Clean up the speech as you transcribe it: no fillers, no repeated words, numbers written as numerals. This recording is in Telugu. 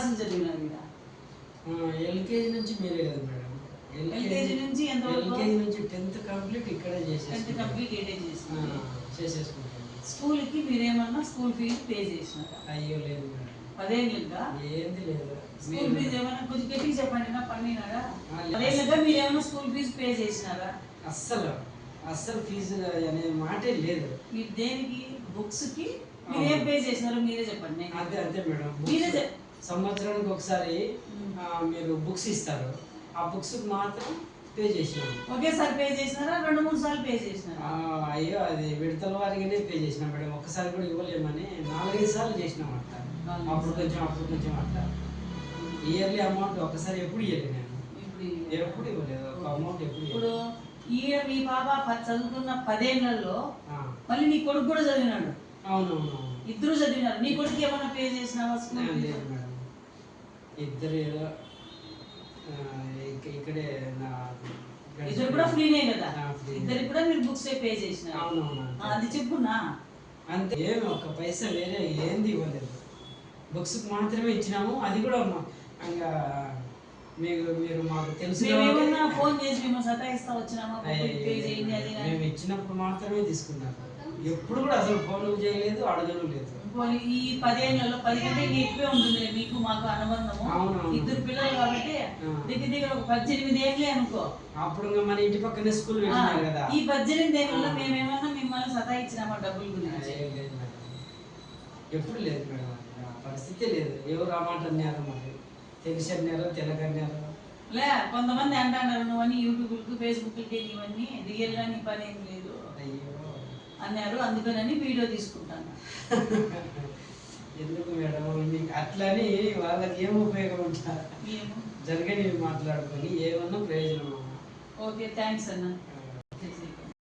క్లాసులు చదివినారు ఇక్కడ? ఎల్కేజీ నుంచి మీరే కదా మేడం. ఎల్కేజీ నుంచి ఎంత వరకు? ఎల్కేజీ నుంచి 10th కంప్లీట్ ఇక్కడే చేసేసాను. 10th కంప్లీట్ ఇక్కడే చేసేసుకుంటాను. స్కూల్కి మీరేమన్నా స్కూల్ ఫీజు పే చేసినారా? అయ్యో లేదు మేడం. 10 ఏళ్ళుగా ఏంది లేదు. స్కూల్ ఫీజు ఏమైనా కొంచెం గట్టిగా చెప్పండి. నా పండినారా? 10 ఏళ్ళుగా మీరు ఏమైనా స్కూల్ ఫీజు పే చేసినారా? అస్సలు ఫీజు అనే మాటే లేదు. మీరు దేనికి బుక్స్కి మీరేం పే చేసినారో మీరే చెప్పండి. అంతే మేడం. మీరే సంవత్సరానికి ఒకసారి మీరు బుక్స్ ఇస్తారు. ఆ బుక్స్ మాత్రం పే చేసినాము. ఒకేసారి పే చేసినారా? 2-3 సార్లు పే చేసినారా? అయ్యో అది విడతల వారిగానే పే చేసినాం మేడం. ఒక్కసారి కూడా ఇవ్వలేమని 4-5 సార్లు చేసినాం అట్లా. అప్పుడు కొంచెం అట్లా. ఇయర్లీ అమౌంట్ ఒకసారి ఎప్పుడు ఇవ్వలేదు నేను. ఎప్పుడు ఇవ్వలేదు ఒక అమౌంట్ ఎప్పుడు. ఇప్పుడు ఇయర్ మీ పాప చదువుకున్న 10 ఏళ్లలో మళ్ళీ నీ కొడుకు కూడా చదివినాడు. అవునవును. ఇద్దరు చదివినారు. నీ కొడుకు ఏమైనా పే చేసినావా స్కూల్? లేదు మేడం. ఇద్దరు ఇక్కడే ఇద్దరు కూడా ఫ్రీనే కదా? ఇద్దరికి కూడా మీరు బుక్స్ పే చేసినారు. అవునవును. అది చెప్పున్నా. అంతే. ఏమి ఒక పైసా వేరే ఏంది ఇవ్వలేదు. బుక్స్ మాత్రమే ఇచ్చినాము. అది కూడా ఇంకా మీరు మాకు తెలుసు. ఫోన్ చేసి మేము సతాయిస్తా వచ్చినామా పే చేయండి అది? మేము ఇచ్చినప్పుడు మాత్రమే తీసుకున్నాము. ఎప్పుడు కూడా అసలు ఫోన్ చేయలేదు, అడగడం లేదు. ఈ 10 ఏళ్లలో 10 కంటే ఎక్కువే ఉంటుంది మీకు మాకు అనుబంధము. ఇద్దరు పిల్లలు కాబట్టి దగ్గర ఒక 18 ఏళ్ళే అనుకో. అప్పుడు మన ఇంటి పక్కనే స్కూల్ పెట్టినారు కదా. ఈ 18 ఏళ్ళలో మేమేమన్నా మిమ్మల్ని సతాయించినామా డబ్బులు గురించి? ఎప్పుడు లేదు మేడం. పరిస్థితి లేదు. ఎవరు రామాట అన్నారు, మరి తెలిసి అన్నారు, తెలకన్నారు. లే కొంతమంది అంటున్నారు నువ్వని యూట్యూబ్కి ఫేస్బుక్కి ఇవన్నీ రియల్గా నీ పని ఏం లేదు అన్నారు. అందుకని వీడియో తీసుకుంటాను. ఎందుకు మేడం మీకు అట్లని? వాళ్ళకి ఏం ఉపయోగం ఉంటారు? జరగని మాట్లాడుకొని ఏమన్నా ప్రయోజనం. ఓకే, థ్యాంక్స్ అన్న.